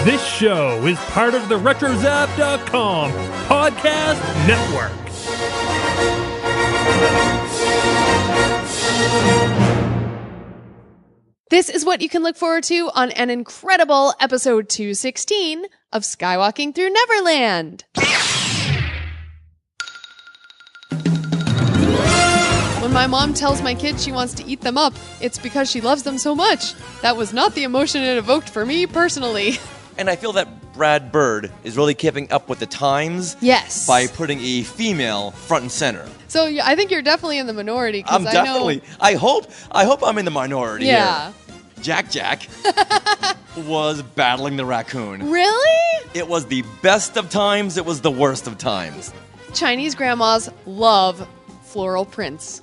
This show is part of the RetroZap.com podcast network. This is what you can look forward to on an incredible episode 216 of Skywalking Through Neverland. When my mom tells my kids she wants to eat them up, it's because she loves them so much. That was not the emotion it evoked for me personally. And I feel that Brad Bird is really keeping up with the times. Yes. By putting a female front and center. So I think you're definitely in the minority. I'm definitely. I hope I'm in the minority. Yeah. Here. Jack was battling the raccoon. Really? It was the best of times. It was the worst of times. Chinese grandmas love floral prints.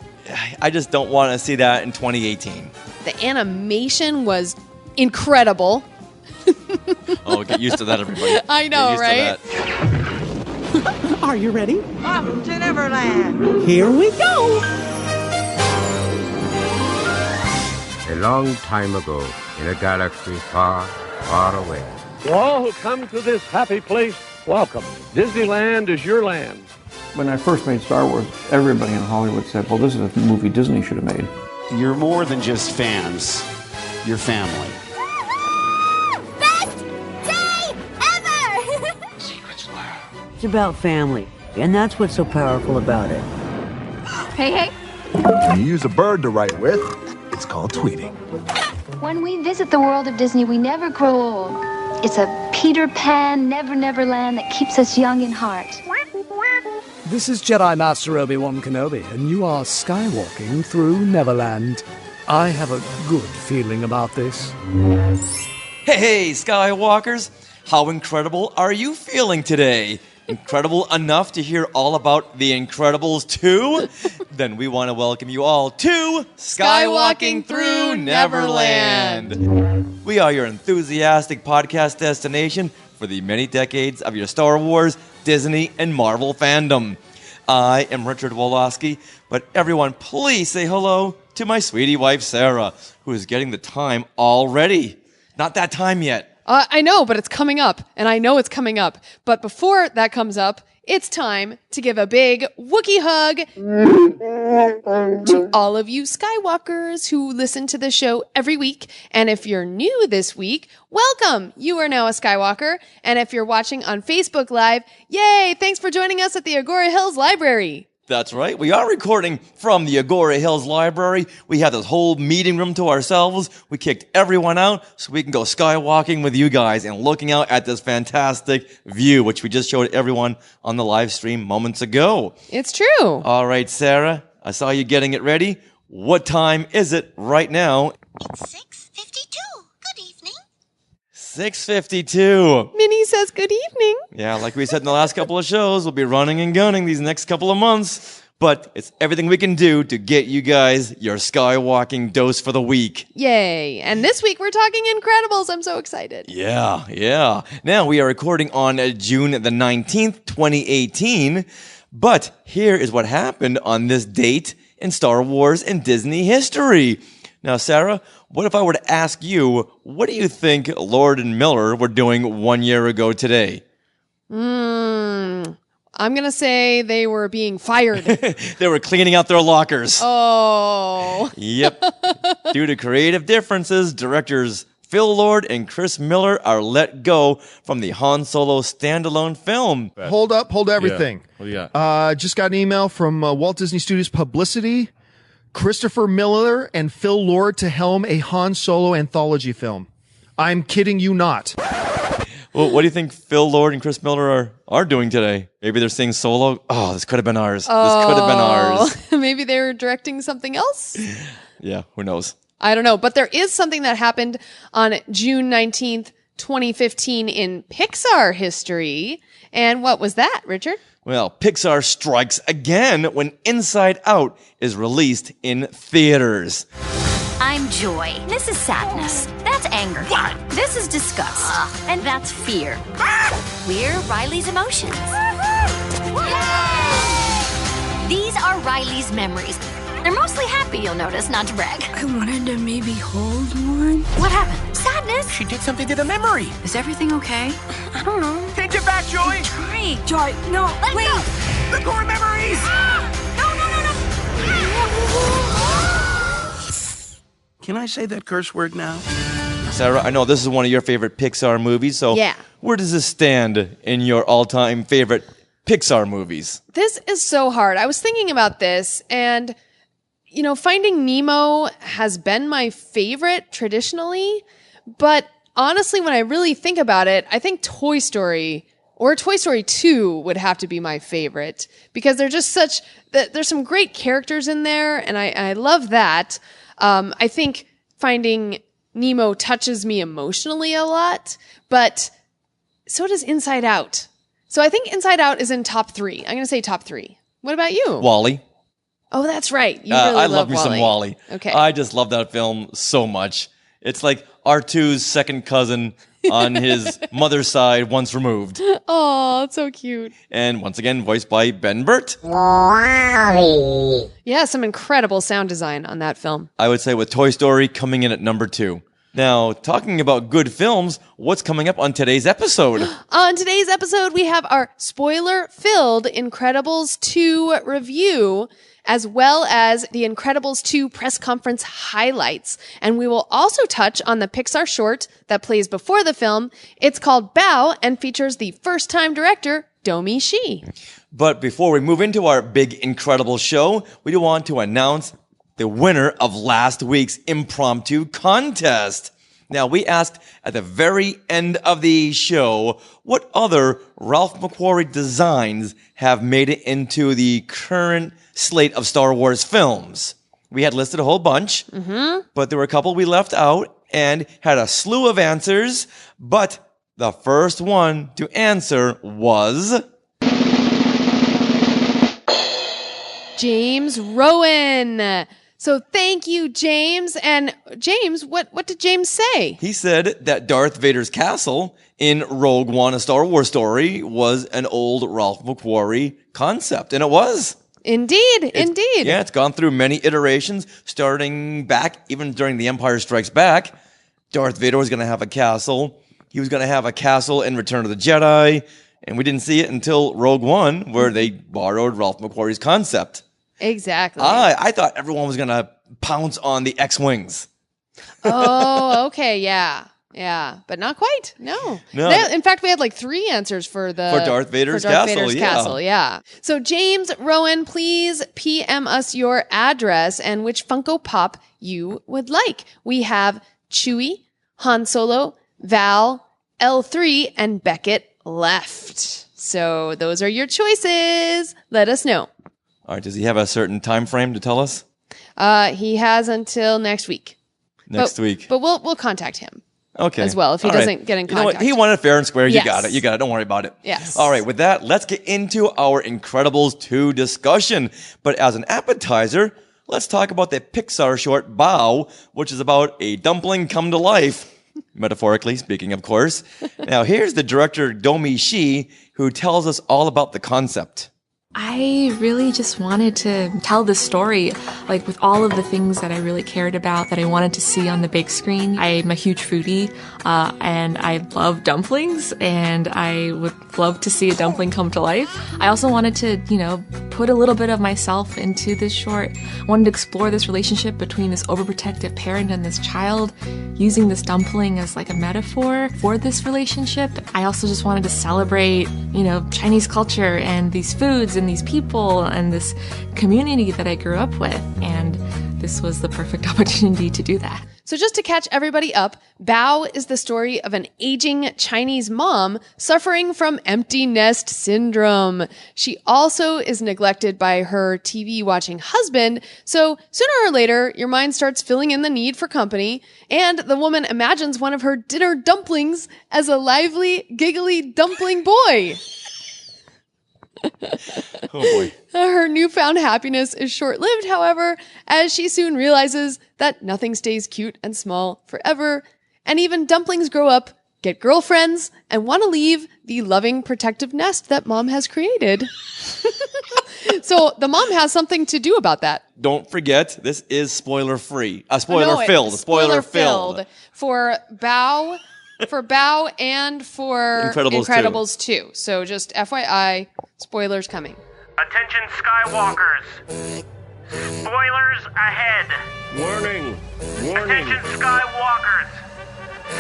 I just don't want to see that in 2018. The animation was incredible. Oh, get used to that, everybody. I know, right? Are you ready? Welcome to Neverland. Here we go. A long time ago, in a galaxy far, far away. To all who come to this happy place, welcome. Disneyland is your land. When I first made Star Wars, everybody in Hollywood said, well, this is a movie Disney should have made. You're more than just fans. You're family. Best day ever! Secrets lab. It's about family, and that's what's so powerful about it. Hey. When you use a bird to write with, it's called tweeting. When we visit the world of Disney, we never grow old. It's a Peter Pan, Neverland that keeps us young in heart. This is Jedi Master Obi-Wan Kenobi, and you are skywalking through Neverland. I have a good feeling about this. Hey, Skywalkers! How incredible are you feeling today? Incredible enough to hear all about The Incredibles 2? Then we want to welcome you all to Skywalking Through Neverland. We are your enthusiastic podcast destination for the many decades of your Star Wars, Disney, and Marvel fandom. I am Richard Woloski, but everyone please say hello to my sweetie wife Sarah, who is getting the time already. Not that time yet. I know, but it's coming up, and I know it's coming up. But before that comes up, it's time to give a big Wookiee hug to all of you Skywalkers who listen to the show every week. And if you're new this week, welcome! You are now a Skywalker. And if you're watching on Facebook Live, yay! Thanks for joining us at the Agora Hills Library. That's right. We are recording from the Agora Hills Library. We have this whole meeting room to ourselves. We kicked everyone out so we can go skywalking with you guys and looking out at this fantastic view, which we just showed everyone on the live stream moments ago. It's true. All right, Sarah, I saw you getting it ready. What time is it right now? It's 6:52. Good evening. 6:52. Minnie says good evening. Yeah, like we said in the last couple of shows, we'll be running and gunning these next couple of months. But it's everything we can do to get you guys your skywalking dose for the week. Yay. And this week we're talking Incredibles. I'm so excited. Yeah. Now we are recording on June the 19th, 2018. But here is what happened on this date in Star Wars and Disney history. Now, Sarah, what if I were to ask you, what do you think Lord and Miller were doing 1 year ago today? I'm going to say they were being fired. They were cleaning out their lockers. Oh. Yep. Due to creative differences, directors Phil Lord and Chris Miller are let go from the Han Solo standalone film. Hold everything. Yeah. What do you got? Just got an email from Walt Disney Studios Publicity. Christopher Miller and Phil Lord to helm a Han Solo anthology film. I'm kidding you not. Well, what do you think Phil Lord and Chris Miller are doing today? Maybe they're saying Solo. Oh, this could have been ours. Oh. This could have been ours. Maybe they were directing something else? Yeah, who knows? I don't know. But there is something that happened on June 19th, 2015 in Pixar history. And what was that, Richard? Well, Pixar strikes again when Inside Out is released in theaters. I'm joy. This is sadness. That's anger. What? This is disgust. And that's fear. We're Riley's emotions. These are Riley's memories. They're mostly happy, you'll notice, not to brag. I wanted to maybe hold one. What happened? Sadness! She did something to the memory. Is everything okay? I don't know. Take it back, Joy! Trying. Joy, no, Let wait! go! The core memories! Can I say that curse word now? Sarah, I know this is one of your favorite Pixar movies, so Yeah. where does this stand in your all-time favorite Pixar movies? This is so hard. I was thinking about this, and, Finding Nemo has been my favorite traditionally, but honestly, when I really think about it, I think Toy Story or Toy Story 2 would have to be my favorite, because they're just there's some great characters in there, and I love that. I think Finding Nemo touches me emotionally a lot, but so does Inside Out. So I think Inside Out is in top 3. I'm going to say top 3. What about you? WALL-E. Oh, that's right. You really I love love me some WALL-E. Okay. I just love that film so much. It's like R2's second cousin on his mother's side, once removed. Oh, it's so cute. And once again, voiced by Ben Burt. Yeah, some incredible sound design on that film. I would say with Toy Story coming in at number 2. Now, talking about good films, what's coming up on today's episode? On today's episode, we have our spoiler-filled Incredibles 2 review, as well as the Incredibles 2 press conference highlights. And we will also touch on the Pixar short that plays before the film. It's called Bao and features the first-time director, Domee Shi. But before we move into our big Incredibles show, we do want to announce the winner of last week's impromptu contest. Now, we asked at the very end of the show what other Ralph McQuarrie designs have made it into the current slate of Star Wars films. We had listed a whole bunch, but there were a couple we left out and had a slew of answers, but the first one to answer was James Rowan. So thank you, James. And James, what did James say? He said that Darth Vader's castle in Rogue One, A Star Wars Story, was an old Ralph McQuarrie concept, and it was. Indeed. Yeah, it's gone through many iterations, starting back even during The Empire Strikes Back. Darth Vader was going to have a castle. He was going to have a castle in Return of the Jedi, and we didn't see it until Rogue One, where they borrowed Ralph McQuarrie's concept. Exactly. I thought everyone was going to pounce on the X-Wings. Oh, okay, yeah, but not quite. No. In fact, we had like 3 answers for Darth Vader's castle. Yeah. So James Rowan, please PM us your address and which Funko Pop you would like. We have Chewie, Han Solo, Val, L3, and Beckett left. So those are your choices. Let us know. All right, does he have a certain time frame to tell us? He has until next week. Next week. But we'll contact him. Okay. As well, if he doesn't get in contact. You know what? He wanted fair and square. Yes. You got it. Don't worry about it. Yes. All right, with that, let's get into our Incredibles 2 discussion. But as an appetizer, let's talk about the Pixar short Bao, which is about a dumpling come to life. Metaphorically speaking, of course. Now, here's the director, Domee Shi, who tells us all about the concept. I really just wanted to tell the story, like with all of the things that I really cared about, that I wanted to see on the big screen. I'm a huge foodie, and I love dumplings, and I would love to see a dumpling come to life. I also wanted to, put a little bit of myself into this short. I wanted to explore this relationship between this overprotective parent and this child, using this dumpling as like a metaphor for this relationship. I also just wanted to celebrate, Chinese culture and these foods and these people and this community that I grew up with. And this was the perfect opportunity to do that. So just to catch everybody up, Bao is the story of an aging Chinese mom suffering from empty nest syndrome. She also is neglected by her TV watching husband. So sooner or later, your mind starts filling in the need for company, and the woman imagines one of her dinner dumplings as a lively, giggly dumpling boy. Oh boy. Her newfound happiness is short-lived, however, as she soon realizes that nothing stays cute and small forever, and even dumplings grow up, get girlfriends, and want to leave the loving, protective nest that mom has created. So the mom has something to do about that. Don't forget, this is spoiler-free. Spoiler-filled. Spoiler-filled. For Bao and for Incredibles 2. So just FYI, spoilers coming. Attention Skywalkers. Spoilers ahead. Warning. Warning. Attention Skywalkers.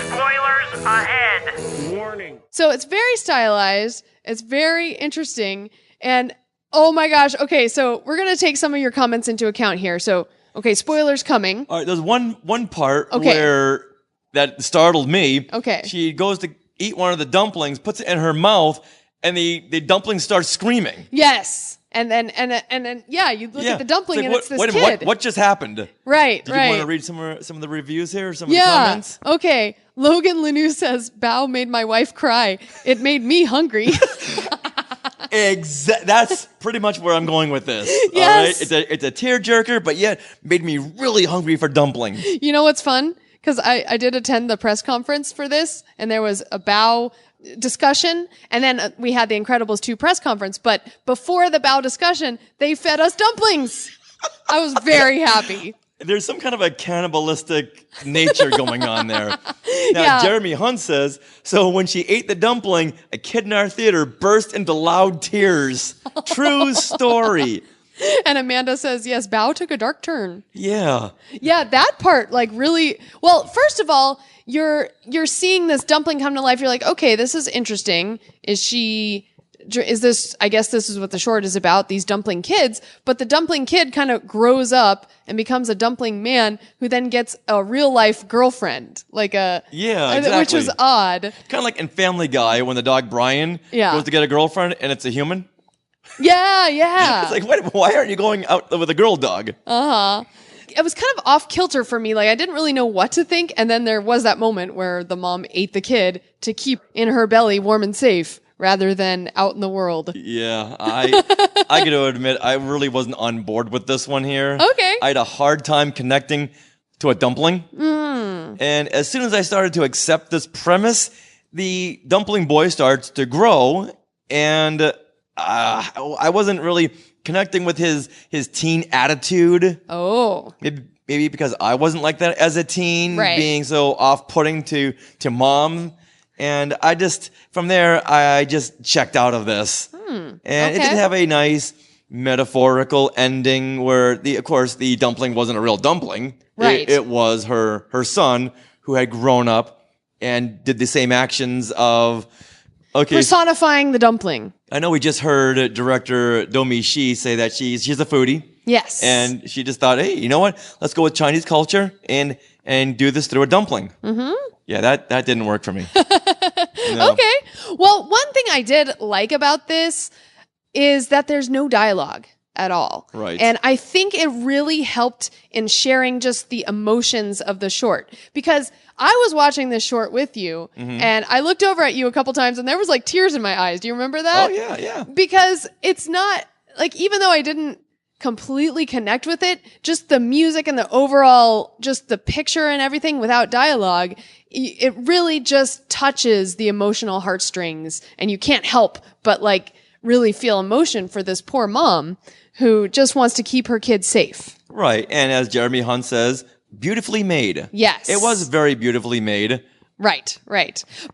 Spoilers ahead. Warning. So it's very stylized. It's very interesting. And oh my gosh. Okay, so we're going to take some of your comments into account here. So, okay, spoilers coming. All right, there's one part where that startled me. Okay. She goes to eat one of the dumplings, puts it in her mouth, and the dumpling starts screaming. Yes. And then yeah, you look at the dumpling and it's this wait a kid. minute, what just happened? Right, Did you want to read some of the reviews here, some of the comments? Okay. Logan Lanou says, Bao made my wife cry. It made me hungry. That's pretty much where I'm going with this. Yes. All right? It's a tearjerker, but yet made me really hungry for dumplings. You know what's fun? Because I did attend the press conference for this, and there was a Bao discussion, and then we had the Incredibles 2 press conference. But before the Bao discussion, they fed us dumplings. I was very happy. There's some kind of a cannibalistic nature going on there. Now, Jeremy Hunt says, so when she ate the dumpling, a kid in our theater burst into loud tears. True story. And Amanda says, yes, Bao took a dark turn. Yeah. Yeah, that part, like, really, well, first of all, you're seeing this dumpling come to life. You're like, okay, this is interesting. Is this, I guess this is what the short is about, these dumpling kids, but the dumpling kid kind of grows up and becomes a dumpling man who then gets a real life girlfriend, exactly. Which was odd. Kind of like in Family Guy when the dog Brian goes to get a girlfriend and it's a human. Yeah. It's like, why aren't you going out with a girl dog? It was kind of off kilter for me. Like, I didn't really know what to think. And then there was that moment where the mom ate the kid to keep in her belly warm and safe rather than out in the world. Yeah, I got to admit, I really wasn't on board with this one here. Okay. I had a hard time connecting to a dumpling. And as soon as I started to accept this premise, the dumpling boy starts to grow, and I wasn't really connecting with his teen attitude. Oh. Maybe because I wasn't like that as a teen, being so off-putting to mom. And from there, I just checked out of this. And it did have a nice metaphorical ending where, of course, the dumpling wasn't a real dumpling. Right. It was her son who had grown up and did the same actions of, personifying the dumpling. I know we just heard director Domee Shi say that she's a foodie. Yes. And she just thought, hey, you know what? Let's go with Chinese culture and do this through a dumpling. Mm-hmm. Yeah, that didn't work for me. No. Okay. Well, one thing I did like about this is that there's no dialogue at all. Right. And I think it really helped in sharing just the emotions of the short, because I was watching this short with you and I looked over at you a couple times and there was like tears in my eyes. Do you remember that? Oh, yeah. Because it's not like, even though I didn't completely connect with it, just the music and the overall, just the picture and everything without dialogue, it really just touches the emotional heartstrings, and you can't help but like really feel emotion for this poor mom who just wants to keep her kids safe. Right. And as Jeremy Hunt says, beautifully made. Yes. It was very beautifully made. Right.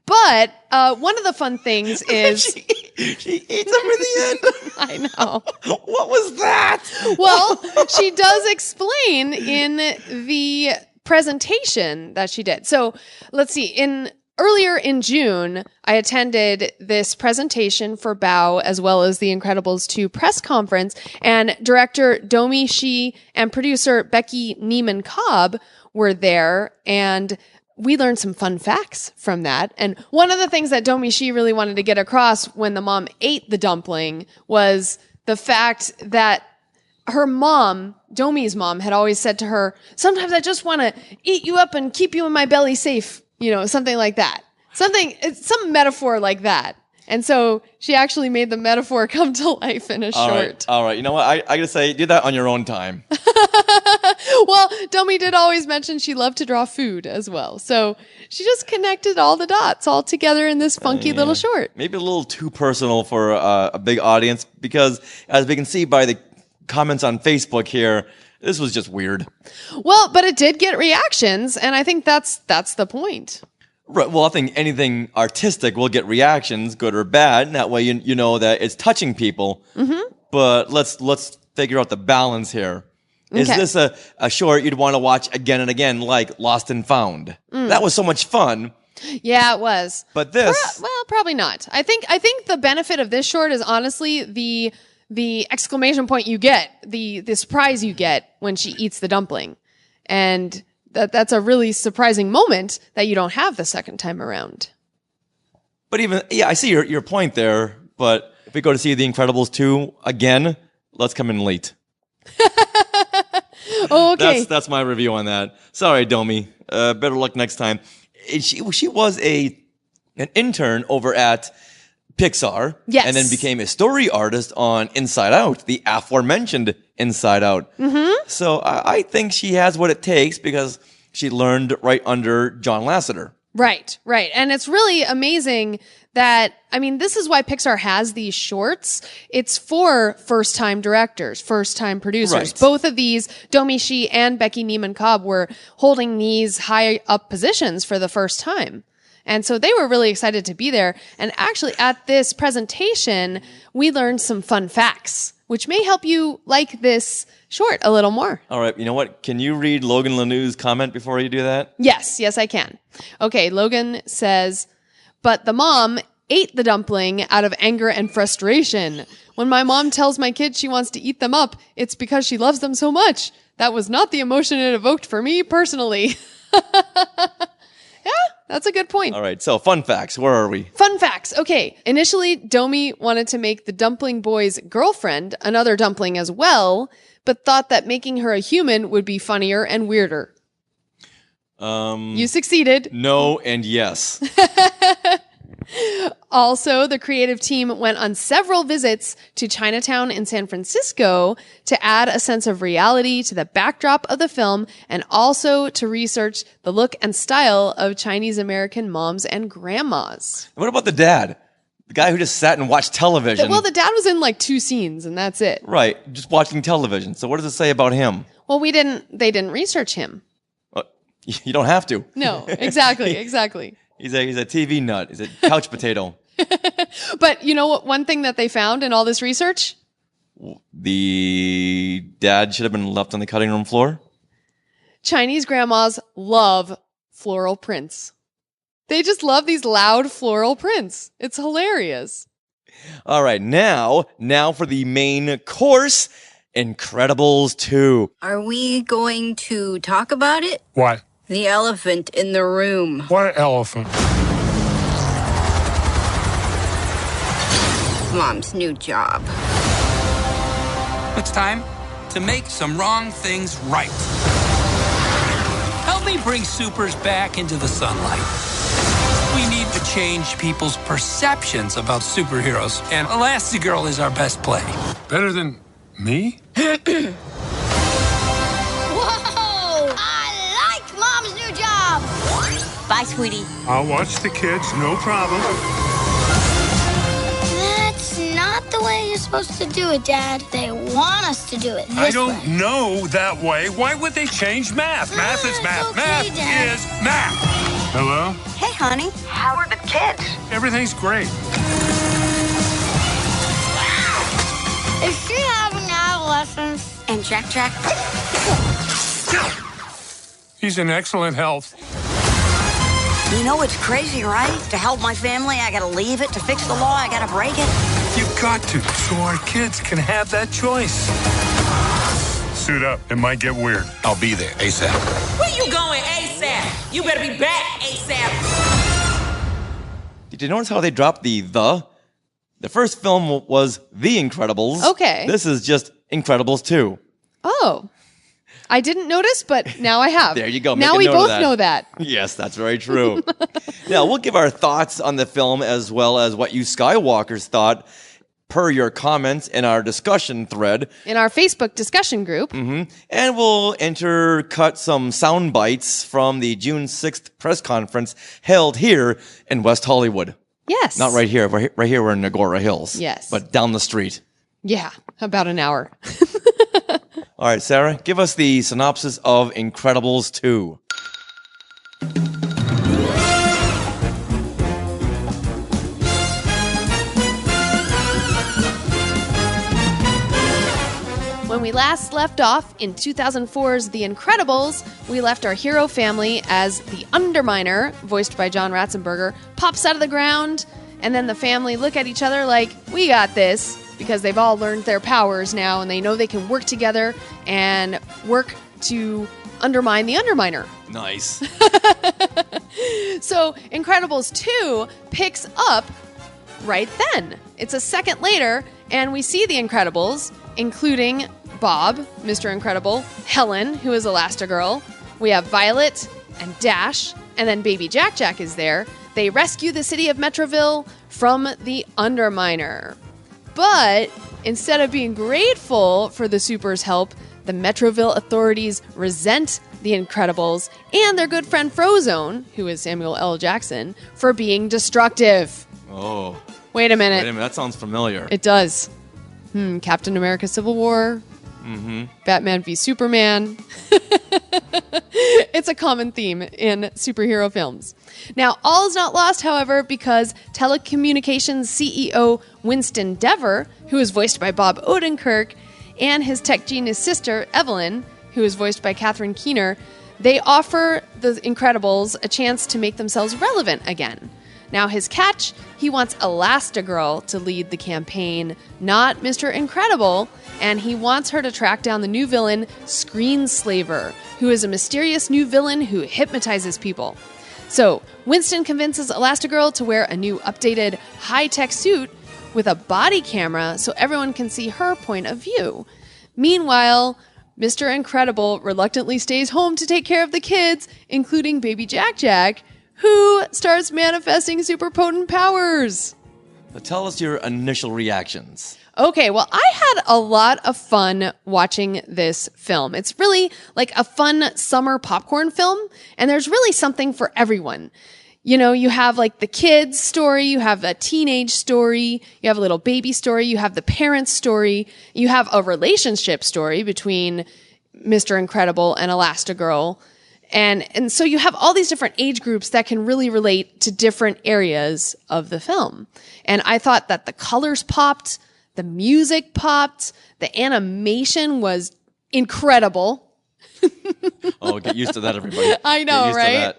But one of the fun things is she eats them in the end. I know. What was that? Well, she does explain in the presentation that she did. So let's see. Earlier in June, I attended this presentation for Bao as well as the Incredibles 2 press conference, and director Domee Shi and producer Becky Neiman-Cobb were there, and we learned some fun facts from that. And one of the things that Domee Shi really wanted to get across when the mom ate the dumpling was the fact that her mom, Domee's mom, had always said to her, sometimes I just want to eat you up and keep you in my belly safe. You know, something like that. Some metaphor like that. And so she actually made the metaphor come to life in a short. All right. You know what? I got to say, do that on your own time. Well, Domee did always mention she loved to draw food as well. So she just connected all the dots all together in this funky little short. Maybe a little too personal for a big audience because, as we can see by the comments on Facebook here, this was just weird. Well, but it did get reactions, and I think that's the point. Right. Well, I think anything artistic will get reactions, good or bad. And that way, you know that it's touching people. Mm-hmm. But let's figure out the balance here. Is this a short you'd want to watch again and again, like Lost and Found? That was so much fun. Yeah, it was. But this, well, probably not. I think the benefit of this short is honestly the exclamation point you get, the surprise you get when she eats the dumpling, and that's a really surprising moment that you don't have the second time around. But I see your point there. But if we go to see The Incredibles 2 again, let's come in late. Oh, okay. That's my review on that. Sorry, Domee. Better luck next time. She was an intern over at Pixar. Yes. And then became a story artist on Inside Out, the aforementioned Inside Out. Mm-hmm. So I think she has what it takes because she learned right under John Lasseter. Right. And it's really amazing that, I mean, this is why Pixar has these shorts. It's for first-time directors, first-time producers. Right. Both of these, Domee Shi and Becky Neiman-Cobb, were holding these high-up positions for the first time. And so they were really excited to be there. And actually, at this presentation, we learned some fun facts, which may help you like this short a little more. All right. You know what? Can you read Logan Lanew's comment before you do that? Yes, I can. Okay, Logan says, but the mom ate the dumpling out of anger and frustration. When my mom tells my kid she wants to eat them up, it's because she loves them so much. That was not the emotion it evoked for me personally. Yeah, that's a good point. All right, so fun facts. Where are we? Fun facts. Okay, initially, Domee wanted to make the dumpling boy's girlfriend another dumpling as well, but thought that making her a human would be funnier and weirder. You succeeded. No and yes. Also, the creative team went on several visits to Chinatown in San Francisco to add a sense of reality to the backdrop of the film and also to research the look and style of Chinese American moms and grandmas. What about the dad? The guy who just sat and watched television. Well, the dad was in like 2 scenes and that's it. Right, just watching television. So what does it say about him? Well, they didn't research him. You don't have to. No, exactly. He's a TV nut. He's a couch potato. But you know what? One thing that they found in all this research? The dad should have been left on the cutting room floor. Chinese grandmas love floral prints. They just love these loud floral prints. It's hilarious. All right, now for the main course, Incredibles 2. Are we going to talk about it? What? The elephant in the room. What elephant? Mom's new job. It's time to make some wrong things right. Help me bring supers back into the sunlight. We need to change people's perceptions about superheroes, and Elastigirl is our best play. Better than me? Bye, sweetie. I'll watch the kids, no problem. That's not the way you're supposed to do it, Dad. They want us to do it this way. I don't know that way. Why would they change math? Math is math. Okay, math Dad. is math. Hello? Hey, honey. How are the kids? Everything's great. Is she having adolescence? And Jack? He's in excellent health. You know it's crazy, right? To help my family, I gotta leave it. To fix the law, I gotta break it. You've got to, so our kids can have that choice. Suit up. It might get weird. I'll be there ASAP. Where you going ASAP? You better be back ASAP. Did you notice how they dropped the? The first film was The Incredibles. Okay. This is just Incredibles 2. Oh. I didn't notice, but now I have. There you go. Now we both know that. Yes, that's very true. Now, we'll give our thoughts on the film as well as what you Skywalkers thought per your comments in our discussion thread. In our Facebook discussion group. Mm-hmm. And we'll intercut some sound bites from the June 6th press conference held here in West Hollywood. Yes. Not right here. Right here, we're in Agora Hills. Yes. But down the street. Yeah, about an hour. All right, Sarah, give us the synopsis of Incredibles 2. When we last left off in 2004's The Incredibles, we left our hero family as the Underminer, voiced by John Ratzenberger, pops out of the ground, and then the family look at each other like, we got this, because they've all learned their powers now, and they know they can work together and work to undermine the Underminer. Nice. So Incredibles 2 picks up right then. It's a second later, and we see the Incredibles, including Bob, Mr. Incredible, Helen, who is Elastigirl. We have Violet and Dash, and then Baby Jack Jack is there. They rescue the city of Metroville from the Underminer. But instead of being grateful for the Supers' help, the Metroville authorities resent the Incredibles and their good friend Frozone, who is Samuel L. Jackson, for being destructive. Oh. Wait a minute. That sounds familiar. It does. Captain America Civil War. Mm-hmm. Batman v Superman. It's a common theme in superhero films. Now, all is not lost, however, because telecommunications CEO Winston Dever, who is voiced by Bob Odenkirk, and his tech genius sister, Evelyn, who is voiced by Catherine Keener, they offer the Incredibles a chance to make themselves relevant again. Now, his catch, he wants Elastigirl to lead the campaign, not Mr. Incredible, and he wants her to track down the new villain, Screenslaver, who is a mysterious new villain who hypnotizes people. So, Winston convinces Elastigirl to wear a new updated high-tech suit with a body camera so everyone can see her point of view. Meanwhile, Mr. Incredible reluctantly stays home to take care of the kids, including baby Jack Jack, who starts manifesting super potent powers. So tell us your initial reactions. Okay, well, I had a lot of fun watching this film. It's really like a fun summer popcorn film, and there's really something for everyone. You know, you have like the kids story, you have a teenage story, you have a little baby story, you have the parents story, you have a relationship story between Mr. Incredible and Elastigirl. And so you have all these different age groups that can really relate to different areas of the film. And I thought that the colors popped, the music popped, the animation was incredible. Oh, get used to that, everybody. I know, right?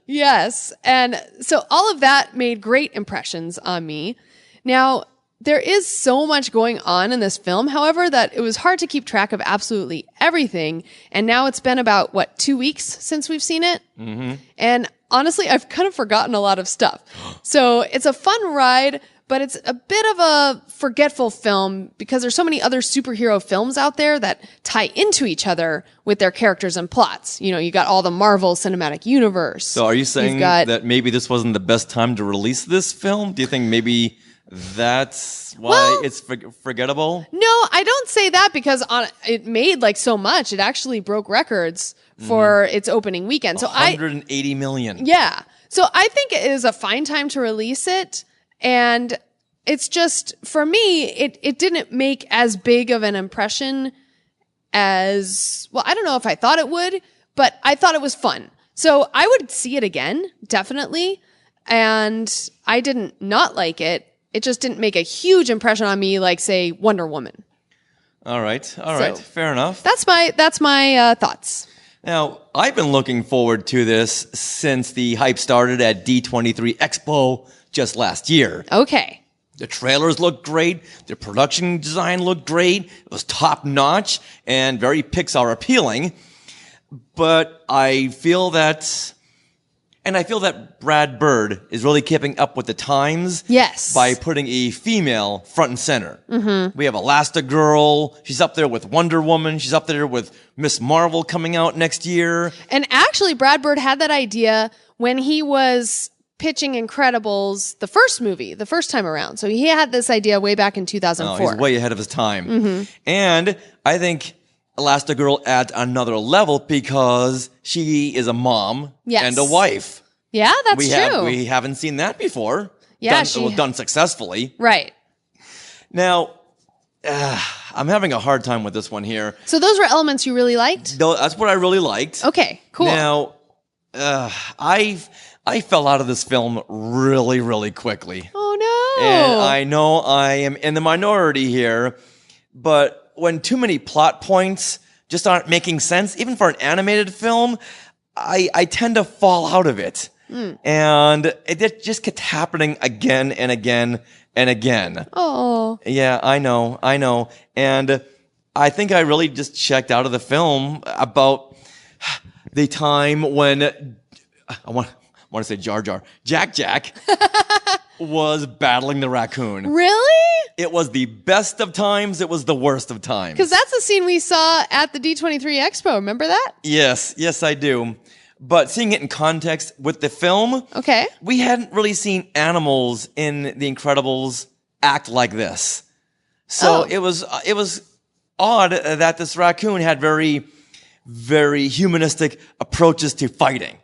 Yes. And so all of that made great impressions on me. Now, there is so much going on in this film, however, that it was hard to keep track of absolutely everything. And now it's been about, 2 weeks since we've seen it? Mm-hmm. And honestly, I've kind of forgotten a lot of stuff. So it's a fun ride, but it's a bit of a forgetful film because there's so many other superhero films out there that tie into each other with their characters and plots. You know, you got all the Marvel Cinematic Universe. So are you saying that maybe this wasn't the best time to release this film? Do you think maybe that's why it's forgettable? No, I don't say that because it made like so much. It actually broke records for its opening weekend. So 180 million. Yeah. So I think it is a fine time to release it. And it's just, for me, it didn't make as big of an impression as, well, I don't know if I thought it would, but I thought it was fun. So I would see it again, definitely. And I didn't not like it. It just didn't make a huge impression on me like, say, Wonder Woman. All right. Fair enough. That's my thoughts. Now, I've been looking forward to this since the hype started at D23 Expo just last year. Okay. The trailers looked great. The production design looked great. It was top notch and very Pixar appealing. But I feel that Brad Bird is really keeping up with the times. Yes. By putting a female front and center. Mm-hmm. We have Elastigirl. She's up there with Wonder Woman. She's up there with Miss Marvel coming out next year. And actually, Brad Bird had that idea when he was pitching Incredibles, the first movie, the first time around. So he had this idea way back in 2004. He's way ahead of his time. Mm-hmm. And I think Elastigirl adds another level because she is a mom Yes. and a wife. Yeah, that's true. We haven't seen that before. Yeah, done successfully. Right. Now, I'm having a hard time with this one here. So those were elements you really liked? That's what I really liked. Okay, cool. Now, I fell out of this film really, really quickly. Oh, no. And I know I am in the minority here, but when too many plot points just aren't making sense, even for an animated film, I tend to fall out of it. And it just kept happening again and again and again. Oh. Yeah, I know. And I think I really just checked out of the film about the time when I want to say Jar Jar. Jack was battling the raccoon. Really? It was the best of times. It was the worst of times. Because that's the scene we saw at the D23 Expo. Remember that? Yes, I do. But seeing it in context with the film, okay, we hadn't really seen animals in The Incredibles act like this. So it was odd that this raccoon had very, very humanistic approaches to fighting.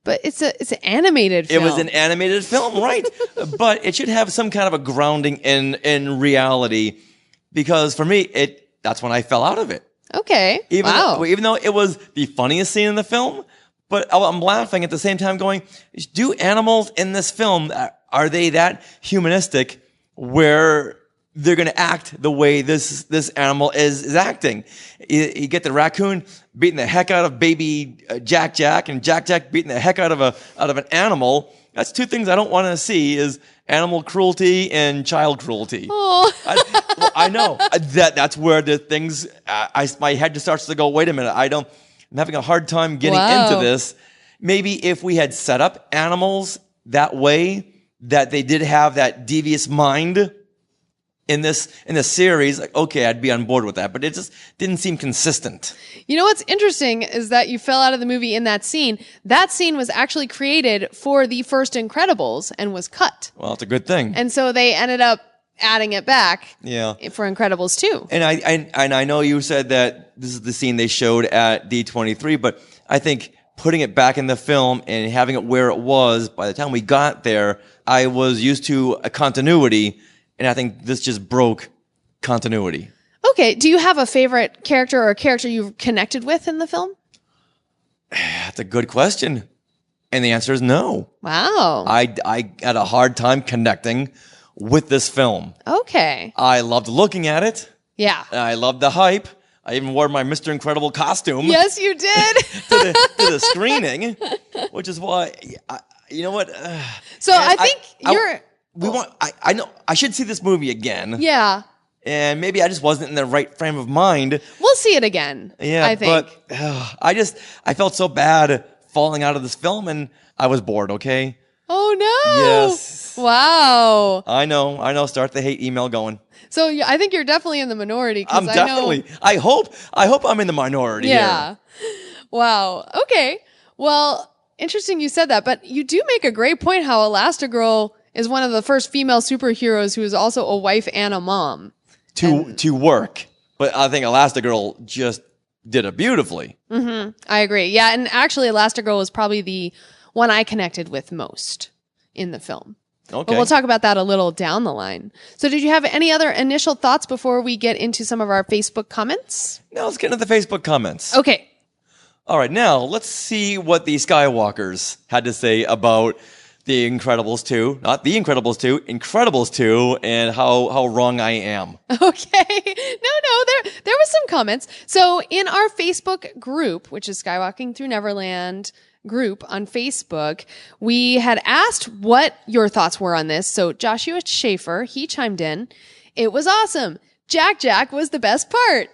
But it's an animated film. It was an animated film, right? But it should have some kind of a grounding in reality, because for me, that's when I fell out of it. Okay. Even though it was the funniest scene in the film, but I'm laughing at the same time going, do animals in this film, are they that humanistic where they're going to act the way this animal is acting? You get the raccoon beating the heck out of baby Jack, and Jack beating the heck out of an animal. That's two things I don't want to see: is animal cruelty and child cruelty. Oh. I know that's where the things my head just starts to go, wait a minute, I'm having a hard time getting into this. Maybe if we had set up animals that way, that they did have that devious mind in this series, like, okay, I'd be on board with that. But it just didn't seem consistent. You know what's interesting is that you fell out of the movie in that scene. That scene was actually created for the first Incredibles and was cut. Well, it's a good thing. And so they ended up adding it back for Incredibles 2. And I know you said that this is the scene they showed at D23, but I think putting it back in the film and having it where it was, by the time we got there, I was used to a continuity, and I think this just broke continuity. Okay, do you have a favorite character or a character you've connected with in the film? That's a good question. And the answer is no. Wow. I had a hard time connecting with this film. Okay. I loved looking at it. Yeah. I loved the hype. I even wore my Mr. Incredible costume. Yes, you did. to the screening, which is why, you know what? So I think I know I should see this movie again. Yeah. And maybe I just wasn't in the right frame of mind. We'll see it again. Yeah, I think. But I felt so bad falling out of this film, and I was bored. Okay. Oh no! Yes. Wow. I know. Start the hate email going. So I think you're definitely in the minority. I'm definitely. I hope I'm in the minority. Yeah. Here. Wow. Okay. Well, interesting you said that, but you do make a great point how Elastigirl is one of the first female superheroes who is also a wife and a mom. To work, but I think Elastigirl just did it beautifully. Mm-hmm. I agree. Yeah, and actually, Elastigirl was probably the one I connected with most in the film. Okay. But we'll talk about that a little down the line. So did you have any other initial thoughts before we get into some of our Facebook comments? Now let's get into the Facebook comments. Okay. All right, now let's see what the Skywalkers had to say about The Incredibles 2. Not The Incredibles 2, Incredibles 2, and how wrong I am. Okay. No, there was some comments. So in our Facebook group, which is Skywalking Through Neverland group on Facebook, we had asked what your thoughts were on this. So Joshua Schaefer, he chimed in. It was awesome. Jack was the best part.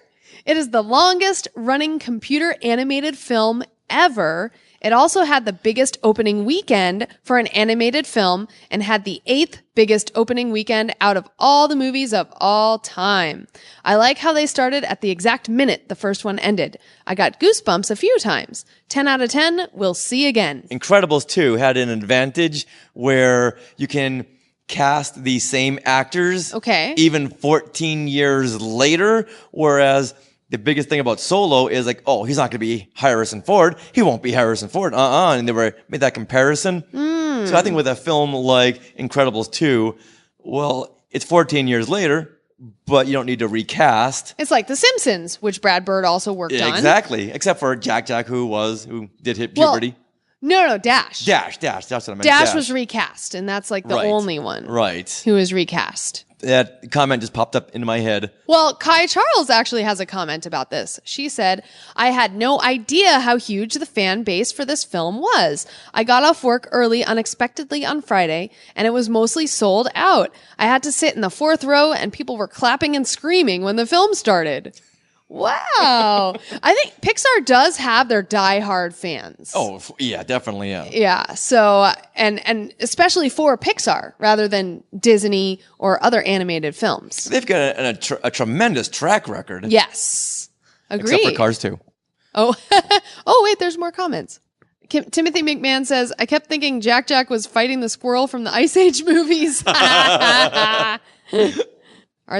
It is the longest running computer animated film ever, It also had the biggest opening weekend for an animated film and had the 8th biggest opening weekend out of all the movies of all time. I like how they started at the exact minute the first one ended. I got goosebumps a few times. 10 out of 10, we'll see again. Incredibles 2 had an advantage where you can cast the same actors even 14 years later, whereas the biggest thing about Solo is like, oh, he's not going to be Harrison Ford. He won't be Harrison Ford. And they made that comparison. So I think with a film like Incredibles 2, well, it's 14 years later, but you don't need to recast. It's like The Simpsons, which Brad Bird also worked on. Exactly. Except for Jack, who did hit puberty. No, Dash. Dash. That's what I meant. Dash was recast, and that's like the only one who was recast. That comment just popped up into my head. Well, Kai Charles actually has a comment about this. She said, I had no idea how huge the fan base for this film was. I got off work early unexpectedly on Friday, and it was mostly sold out. I had to sit in the 4th row, and people were clapping and screaming when the film started. Wow. I think Pixar does have their diehard fans. Oh, yeah, definitely, yeah. Yeah, so, and especially for Pixar, rather than Disney or other animated films. They've got a tremendous track record. Yes. Agreed. Except for Cars 2. Oh, wait, there's more comments. Timothy McMahon says, I kept thinking Jack was fighting the squirrel from the Ice Age movies. Our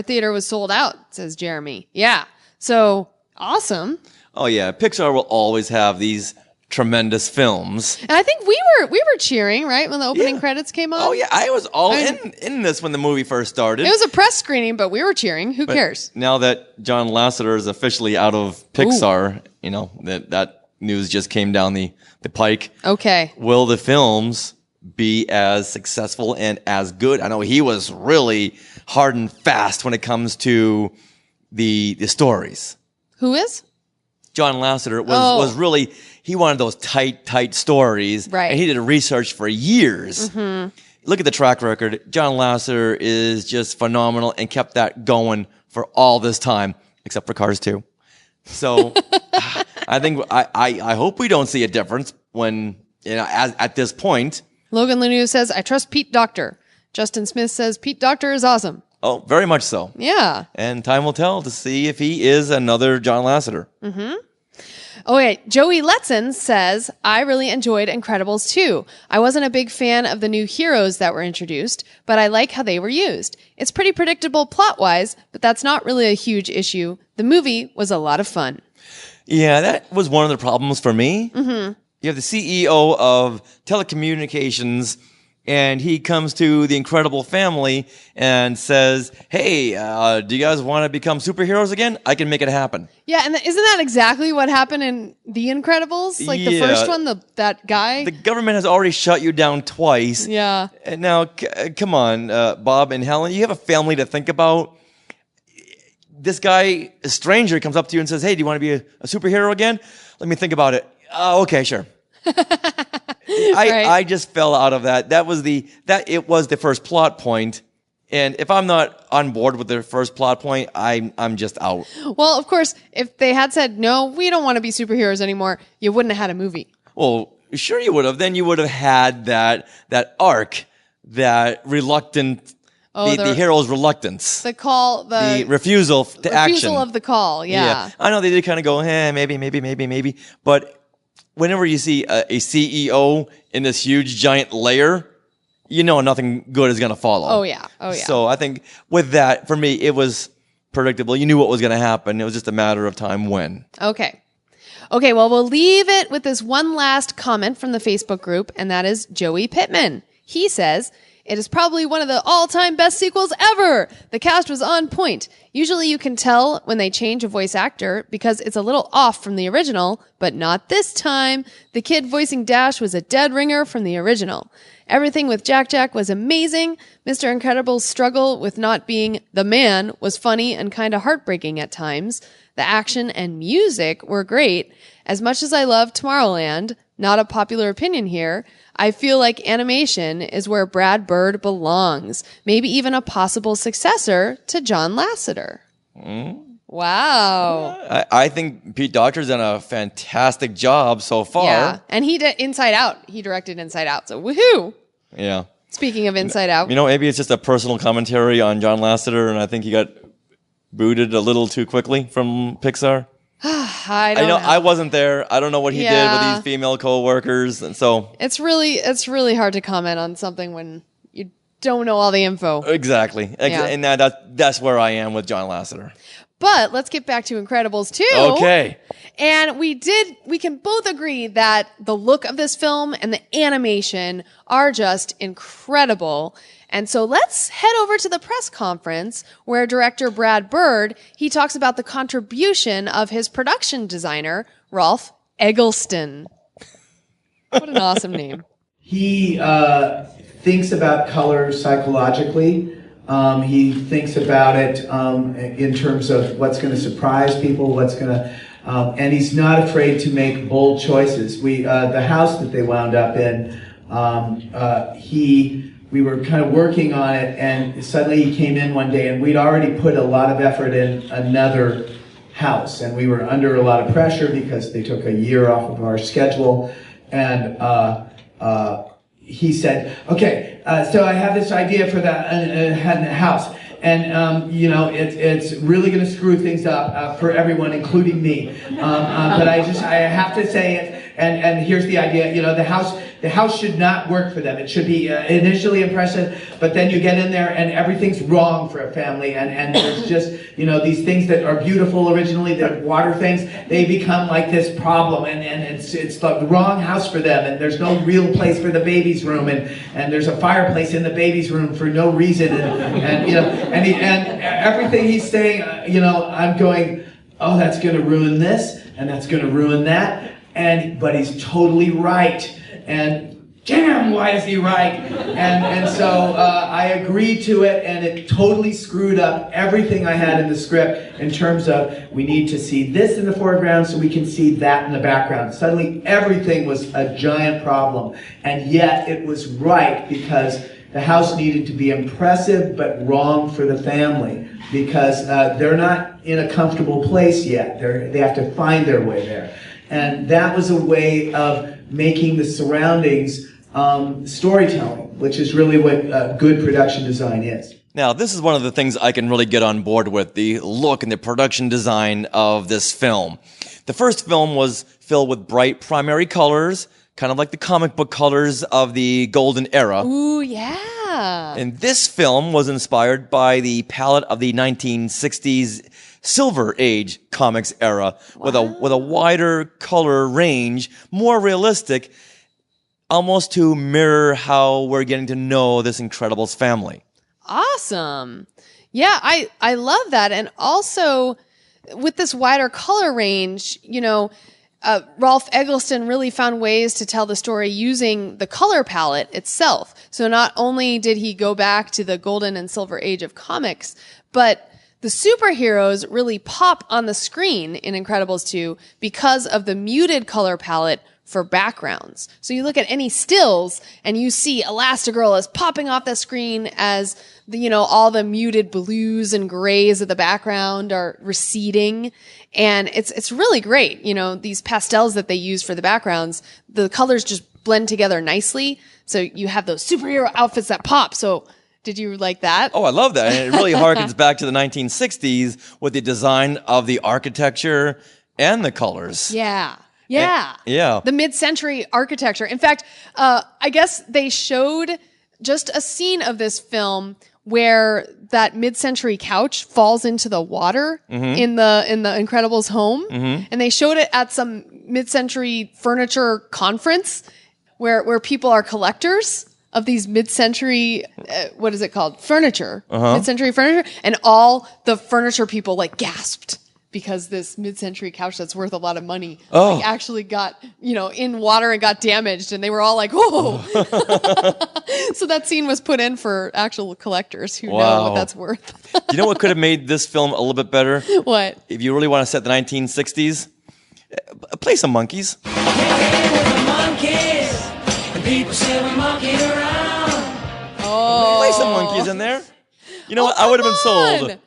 theater was sold out, says Jeremy. Yeah. So, awesome. Oh, yeah. Pixar will always have these tremendous films. And I think we were cheering, right, when the opening credits came on? Oh, yeah. I was in this when the movie first started. It was a press screening, but we were cheering. Who cares? Now that John Lasseter is officially out of Pixar, that news just came down the pike. Okay. Will the films be as successful and as good? I know he was really hard and fast when it comes to the stories. Who is? John Lasseter was really, he wanted those tight stories. Right. And he did research for years. Mm-hmm. Look at the track record. John Lasseter is just phenomenal and kept that going for all this time, except for Cars 2. So I think, I hope we don't see a difference when, at this point. Logan Lanou says, I trust Pete Docter. Justin Smith says, Pete Docter is awesome. Oh, very much so. Yeah. And time will tell to see if he is another John Lasseter. Mm-hmm. Okay, Joey Letson says, I really enjoyed Incredibles 2. I wasn't a big fan of the new heroes that were introduced, but I like how they were used. It's pretty predictable plot-wise, but that's not really a huge issue. The movie was a lot of fun. Yeah, that was one of the problems for me. Mm-hmm. You have the CEO of telecommunications, and he comes to the Incredible family and says, hey, do you guys want to become superheroes again? I can make it happen. Yeah, and isn't that exactly what happened in The Incredibles? Like the first one, that guy? The government has already shut you down twice. Yeah. And now, come on, Bob and Helen, you have a family to think about. This guy, a stranger, comes up to you and says, hey, do you want to be a superhero again? Let me think about it. Okay, sure. I just fell out of that. It was the first plot point. And if I'm not on board with the first plot point, I'm just out. Well, of course, if they had said, no, we don't want to be superheroes anymore, you wouldn't have had a movie. Well, sure you would have. Then you would have had that arc, that reluctant, the hero's reluctance. The refusal to action. Refusal of the call, yeah. I know they did kind of go, maybe. But whenever you see a CEO in this huge giant layer, you know nothing good is going to follow. Oh, yeah. So I think with that, for me, it was predictable. You knew what was going to happen. It was just a matter of time when. Okay, well, we'll leave it with this one last comment from the Facebook group, and that is Joey Pittman. He says, it is probably one of the all-time best sequels ever. The cast was on point. Usually you can tell when they change a voice actor because it's a little off from the original, but not this time. The kid voicing Dash was a dead ringer from the original. Everything with Jack was amazing. Mr. Incredible's struggle with not being the man was funny and kind of heartbreaking at times. The action and music were great. As much as I love Tomorrowland, not a popular opinion here, I feel like animation is where Brad Bird belongs. Maybe even a possible successor to John Lasseter. Wow. I think Pete Docter's done a fantastic job so far. Yeah, and he did Inside Out. He directed Inside Out, so woohoo! Yeah. Speaking of Inside Out. Maybe it's just a personal commentary on John Lasseter, and I think he got booted a little too quickly from Pixar. I don't know. I wasn't there. I don't know what he did with these female co-workers, and so it's really hard to comment on something when you don't know all the info. Exactly. Yeah. And that's where I am with John Lasseter. But let's get back to Incredibles 2. Okay. And we can both agree that the look of this film and the animation are just incredible. And so let's head over to the press conference where director Brad Bird, he talks about the contribution of his production designer, Rolf Eggleston. What an awesome name. He thinks about color psychologically. He thinks about it in terms of what's going to surprise people, and he's not afraid to make bold choices. The house that they wound up in, we were kind of working on it, and suddenly he came in one day, and we'd already put a lot of effort in another house, and we were under a lot of pressure because they took a year off of our schedule, and he said, okay, so I have this idea for that house, and it's really going to screw things up for everyone, including me. But I have to say it. And here's the idea. The house should not work for them. It should be initially impressive, but then you get in there and everything's wrong for a family. And there's just these things that are beautiful originally, the water things, they become like this problem, and it's the wrong house for them. And there's no real place for the baby's room, and there's a fireplace in the baby's room for no reason. And everything he's saying, I'm going, oh, that's going to ruin this, and that's going to ruin that. But he's totally right. And damn, why is he right? And so I agreed to it, and it totally screwed up everything I had in the script in terms of we need to see this in the foreground so we can see that in the background. Suddenly everything was a giant problem, and yet it was right because the house needed to be impressive but wrong for the family because they're not in a comfortable place yet. They have to find their way there. And that was a way of making the surroundings storytelling, which is really what good production design is. Now, this is one of the things I can really get on board with, the look and the production design of this film. The first film was filled with bright primary colors, kind of like the comic book colors of the golden era. Ooh, yeah. And this film was inspired by the palette of the 1960s Silver Age comics era, with a wider color range, more realistic, almost to mirror how we're getting to know this Incredibles family. Awesome. Yeah, I love that. And also with this wider color range, Rolf Eggleston really found ways to tell the story using the color palette itself. So not only did he go back to the golden and silver age of comics, but the superheroes really pop on the screen in Incredibles 2 because of the muted color palette for backgrounds. So you look at any stills and you see Elastigirl is popping off the screen as all the muted blues and grays of the background are receding. And it's really great. These pastels that they use for the backgrounds, the colors just blend together nicely. So you have those superhero outfits that pop. So did you like that? Oh, I love that. And it really harkens back to the 1960s with the design of the architecture and the colors. Yeah. Yeah. Yeah. The mid-century architecture. In fact, I guess they showed just a scene of this film where that mid-century couch falls into the water in the Incredibles home. And they showed it at some mid-century furniture conference where people are collectors of these mid-century, what is it called? Furniture. Mid-century furniture. And all the furniture people gasped because this mid-century couch that's worth a lot of money actually got, in water and got damaged. And they were all like, oh. So that scene was put in for actual collectors who know what that's worth. You know what could have made this film a little bit better? What? If you really want to set the 1960s, play some monkeys. People say we're monkeying around. Oh. Play some monkeys in there. You know what? I would have been sold.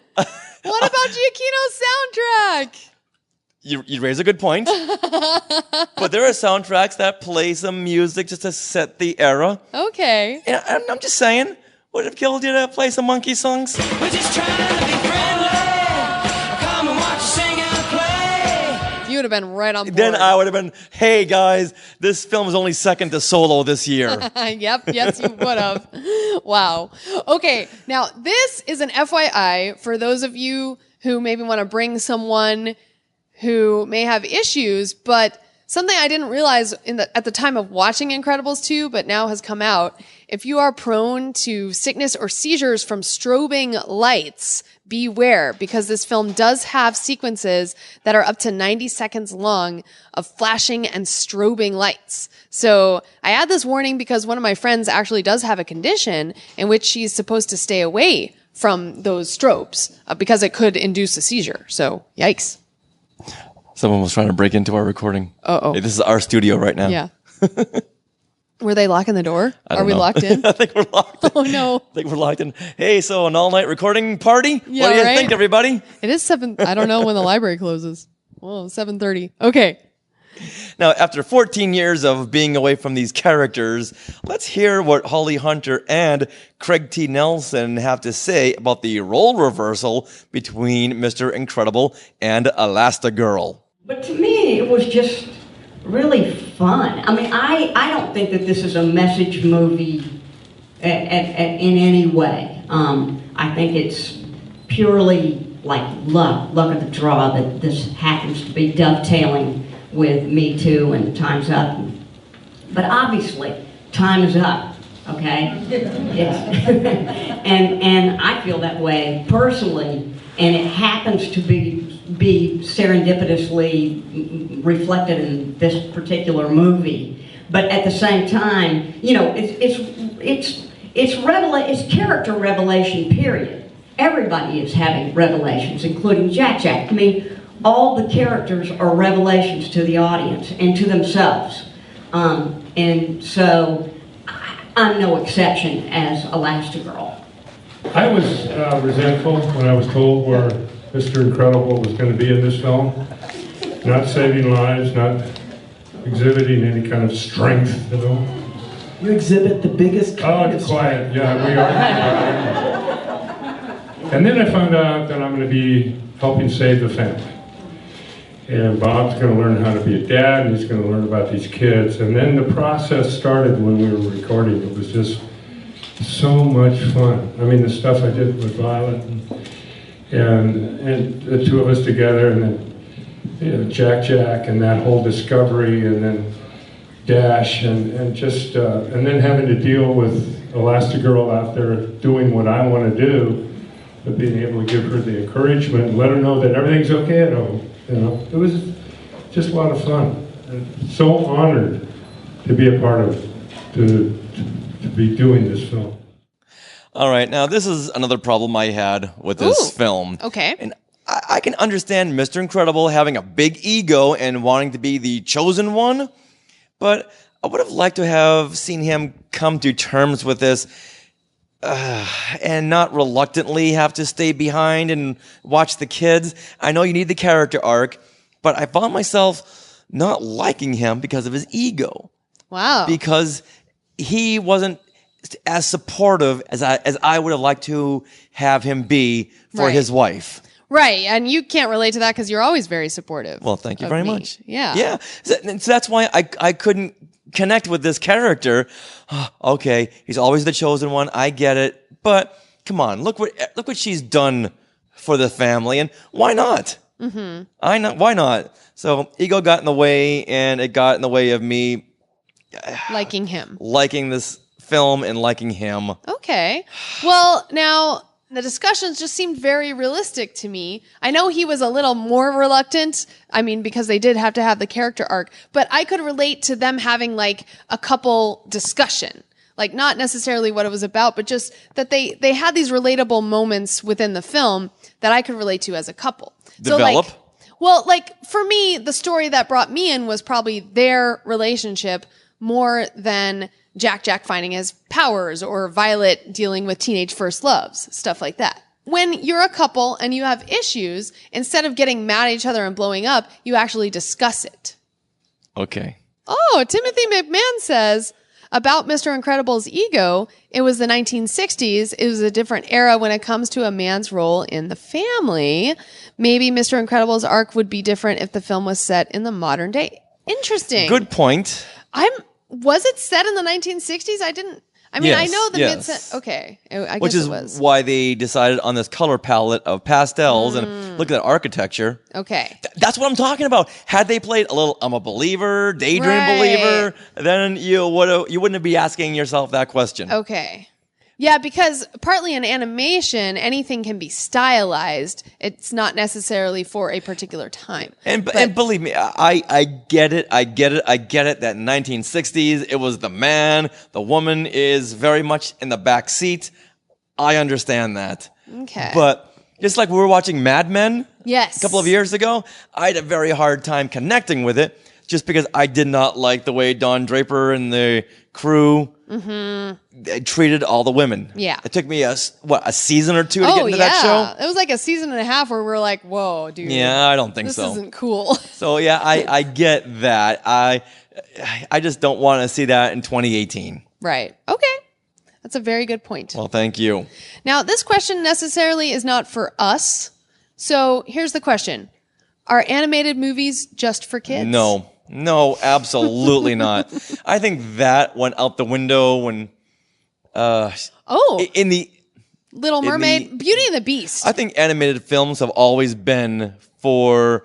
What about Giacchino's soundtrack? You raise a good point. But there are soundtracks that play some music just to set the era. Okay. And I'm just saying, would it have killed you to play some monkey songs? We're just trying to be friendly. Come and watch us sing and play. You would have been right on board. Then I would have been, hey guys, this film is only second to Solo this year. Yep, yes, you would have. Wow. Okay, now this is an FYI for those of you who maybe want to bring someone who may have issues, but something I didn't realize at the time of watching Incredibles 2, but now has come out. If you are prone to sickness or seizures from strobing lights, beware, because this film does have sequences that are up to 90 seconds long of flashing and strobing lights. So I add this warning because one of my friends actually does have a condition in which she's supposed to stay away from those strobes because it could induce a seizure. So yikes. Someone was trying to break into our recording. Uh-oh. Hey, this is our studio right now. Yeah. Were they locking the door? Are we locked in? I think we're locked in. Oh, no. I think we're locked in. Hey, so an all-night recording party? Yeah, what do you right? think, everybody? It is 7. I don't know when the library closes. Well, 7:30. Okay. Now, after 14 years of being away from these characters, let's hear what Holly Hunter and Craig T. Nelson have to say about the role reversal between Mr. Incredible and Elastigirl. But to me, it was just really fun. I mean, I don't think that this is a message movie in any way. I think it's purely like luck of the draw that this happens to be dovetailing with Me Too and Time's Up. But obviously, time is up, okay? Yes. and I feel that way personally, and it happens to be serendipitously reflected in this particular movie. But at the same time, you know, it's character revelation, period. Everybody is having revelations, including Jack. I mean, all the characters are revelations to the audience and to themselves. And so I'm no exception as Elastigirl. I was resentful when I was told where Mr. Incredible was going to be in this film. Not saving lives, not exhibiting any kind of strength, you know. You exhibit the biggest kind of quiet, yeah, we are. And then I found out that I'm going to be helping save the family. And Bob's going to learn how to be a dad, and he's going to learn about these kids. And then the process started when we were recording. It was just so much fun. I mean, the stuff I did with Violet and the two of us together, and then you know, Jack, and that whole discovery, and then Dash, and then having to deal with Elastigirl out there doing what I want to do, but being able to give her the encouragement and let her know that everything's okay at home. You know, it was just a lot of fun. And so honored to be a part of, to be doing this film. All right, now this is another problem I had with this film. Okay. And I can understand Mr. Incredible having a big ego and wanting to be the chosen one, but I would have liked to have seen him come to terms with this and not reluctantly have to stay behind and watch the kids. I know you need the character arc, but I found myself not liking him because of his ego. Wow. Because he wasn't as supportive as I would have liked to have him be for his wife. Right, and you can't relate to that because you're always very supportive. Well, thank you very much. Yeah. Yeah. So that's why I couldn't connect with this character. Okay, he's always the chosen one. I get it. But come on, look what she's done for the family, and why not? Mm-hmm. Why not? So ego got in the way, and it got in the way of me liking him, liking this film, and liking him. Okay. Well, now the discussions just seemed very realistic to me. I know he was a little more reluctant. I mean, because they did have to have the character arc, but I could relate to them having like a couple discussion. Like not necessarily what it was about, but just that they had these relatable moments within the film that I could relate to as a couple. Develop. So like for me, the story that brought me in was probably their relationship more than Jack finding his powers or Violet dealing with teenage first loves, stuff like that. when you're a couple and you have issues, instead of getting mad at each other and blowing up, you actually discuss it. Okay. Oh, Timothy McMahon says about Mr. Incredible's ego, it was the 1960s. It was a different era when it comes to a man's role in the family. Maybe Mr. Incredible's arc would be different if the film was set in the modern day. Interesting. Good point. Was it set in the 1960s? I know the yes. okay. I Which guess is it was. why they decided on this color palette of pastels and look at that architecture. Okay. That's what I'm talking about. Had they played a little I'm a believer, daydream believer, then you wouldn't be asking yourself that question. Okay. Yeah, because partly in animation, anything can be stylized. It's not necessarily for a particular time. And believe me, I get it. I get it. That in 1960s, it was the man. The woman is very much in the back seat. I understand that. Okay. But just like we were watching Mad Men yes. a couple of years ago, I had a very hard time connecting with it just because I did not like the way Don Draper and the crew treated all the women. Yeah. It took me a season or two to get into that show? It was like a season and a half where we were like, whoa, dude. Yeah, I don't think so. This isn't cool. So yeah, I get that. I just don't want to see that in 2018. Right. Okay. That's a very good point. Well, thank you. Now, this question necessarily is not for us. So here's the question. Are animated movies just for kids? No, absolutely not. I think that went out the window when in the Little Mermaid, Beauty and the Beast. I think animated films have always been for,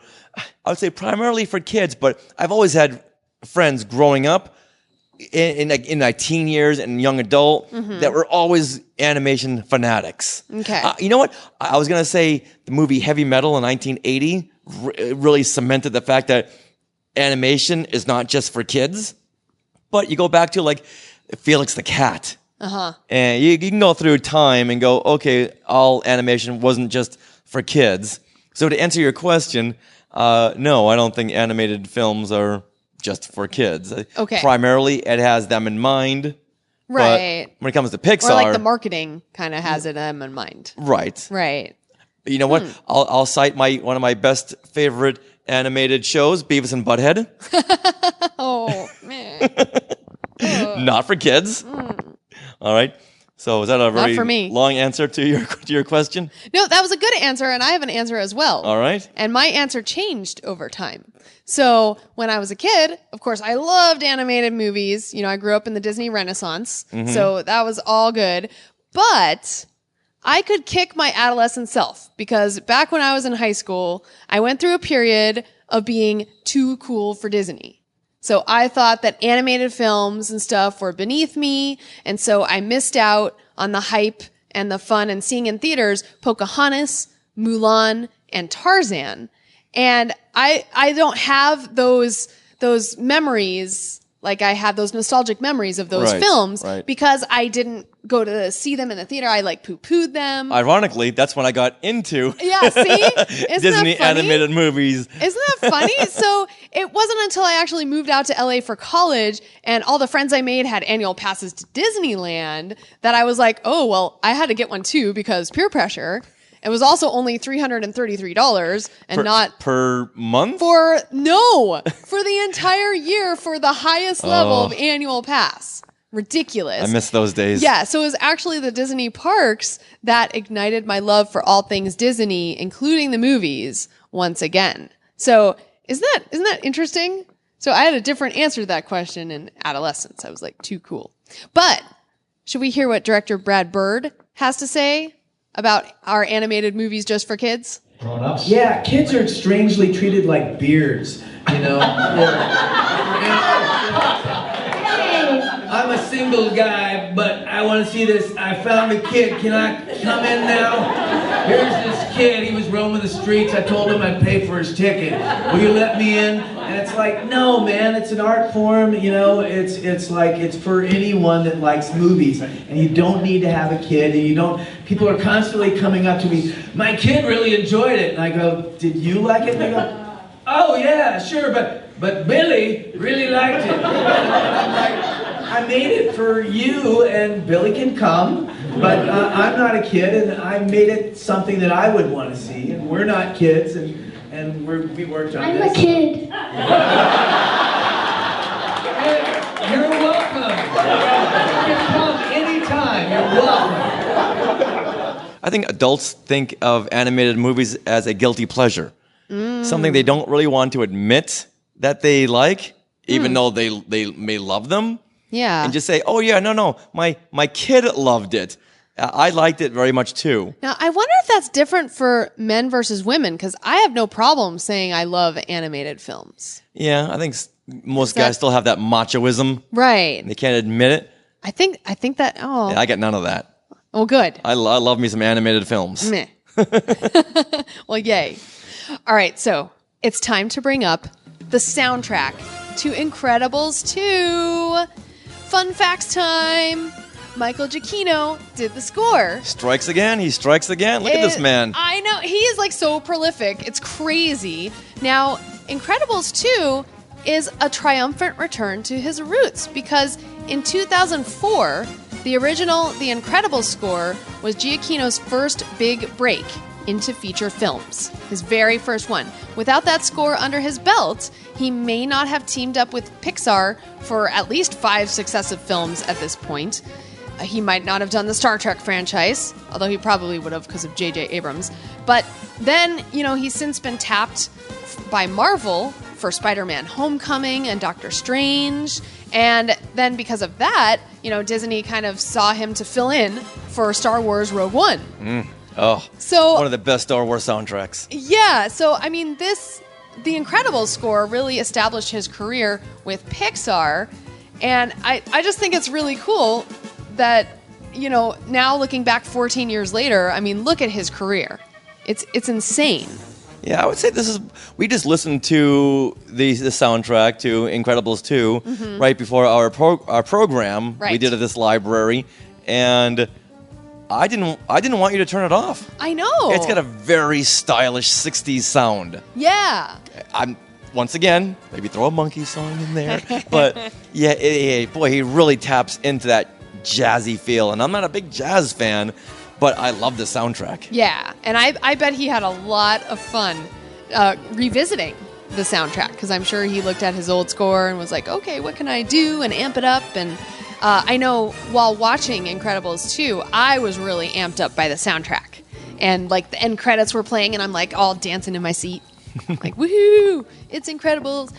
I would say primarily for kids, but I've always had friends growing up in my teen years and young adult that were always animation fanatics. Okay. You know what? I was going to say the movie Heavy Metal in 1980 really cemented the fact that animation is not just for kids, but you go back to like Felix the Cat. And you can go through time and go, okay, all animation wasn't just for kids. So to answer your question, no, I don't think animated films are just for kids. Okay. Primarily, it has them in mind. Right. But when it comes to Pixar, or like the marketing kind of has them in mind. Right. Right. You know what? I'll cite one of my best favorite animated shows, Beavis and Butthead. Oh, man. Not for kids. All right. So is that a very for me. long answer to your question? No, that was a good answer, and I have an answer as well. All right. And my answer changed over time. So when I was a kid, of course, I loved animated movies. You know, I grew up in the Disney Renaissance, so that was all good. But I could kick my adolescent self because back when I was in high school, I went through a period of being too cool for Disney. So I thought that animated films and stuff were beneath me, and so I missed out on the hype and the fun and seeing in theaters Pocahontas, Mulan, and Tarzan. And I don't have those memories, like I have those nostalgic memories of those films because I didn't go to see them in the theater. I like poo-pooed them. Ironically, that's when I got into Disney animated movies. Isn't that funny? So it wasn't until I actually moved out to LA for college and all the friends I made had annual passes to Disneyland that I was like, oh, well, I had to get one too because peer pressure. It was also only $333 and not per month? For the entire year for the highest level of annual pass. Ridiculous. I miss those days. Yeah, so it was actually the Disney parks that ignited my love for all things Disney, including the movies, once again. So isn't that interesting? So I had a different answer to that question in adolescence. I was like, too cool. But should we hear what director Brad Bird has to say about our animated movies just for kids? Grown-ups? Yeah, kids are strangely treated like beards, you know? I'm a single guy, but I want to see this. I found a kid. Can I come in now? Here's this kid. He was roaming the streets. I told him I'd pay for his ticket. Will you let me in? And it's like, no, man. It's an art form. You know, it's like it's for anyone that likes movies. And you don't need to have a kid. And you don't. People are constantly coming up to me. My kid really enjoyed it. And I go, did you like it? And they go, oh yeah, sure, but Billy really liked it. I'm like, I made it for you, and Billy can come, But I'm not a kid, and I made it something that I would want to see. And we're not kids, and we worked on this. I'm a kid. You're welcome. You can come anytime. You're welcome. I think adults think of animated movies as a guilty pleasure. Something they don't really want to admit that they like, even though they may love them. Yeah. And just say, oh yeah, no, my kid loved it. I liked it very much too. Now, I wonder if that's different for men versus women, because I have no problem saying I love animated films. Yeah, I think most guys still have that machoism. Right. And they can't admit it. I think that, oh. Yeah, I got none of that. Oh, good. I love me some animated films. Meh. Well, yay. All right, so it's time to bring up the soundtrack to Incredibles 2. Fun facts time. Michael Giacchino did the score. Strikes again. He strikes again. Look at this man. I know. He is like so prolific. It's crazy. Now, Incredibles 2 is a triumphant return to his roots because in 2004, the original The Incredibles score was Giacchino's first big break into feature films, his very first one. Without that score under his belt, he may not have teamed up with Pixar for at least 5 successive films at this point. He might not have done the Star Trek franchise, although he probably would have because of J.J. Abrams. But then, he's since been tapped by Marvel for Spider-Man Homecoming and Doctor Strange. And then because of that, Disney kind of saw him to fill in for Star Wars Rogue One. So one of the best Star Wars soundtracks. Yeah, so I mean, the Incredibles score really established his career with Pixar, and I just think it's really cool that, now looking back 14 years later, I mean, look at his career. It's insane. Yeah, I would say we just listened to the soundtrack to Incredibles 2 right before our program. Right. We did at this library, and I didn't want you to turn it off. I know. It's got a very stylish 60s sound. Yeah. Once again, maybe throw a monkey song in there. But yeah, boy, he really taps into that jazzy feel. And I'm not a big jazz fan, but I love the soundtrack. Yeah, and I bet he had a lot of fun revisiting the soundtrack, because I'm sure he looked at his old score and was like, okay, what can I do and amp it up? And I know while watching Incredibles 2, I was really amped up by the soundtrack. And like the end credits were playing and I'm like all dancing in my seat. Like, woohoo, it's Incredibles.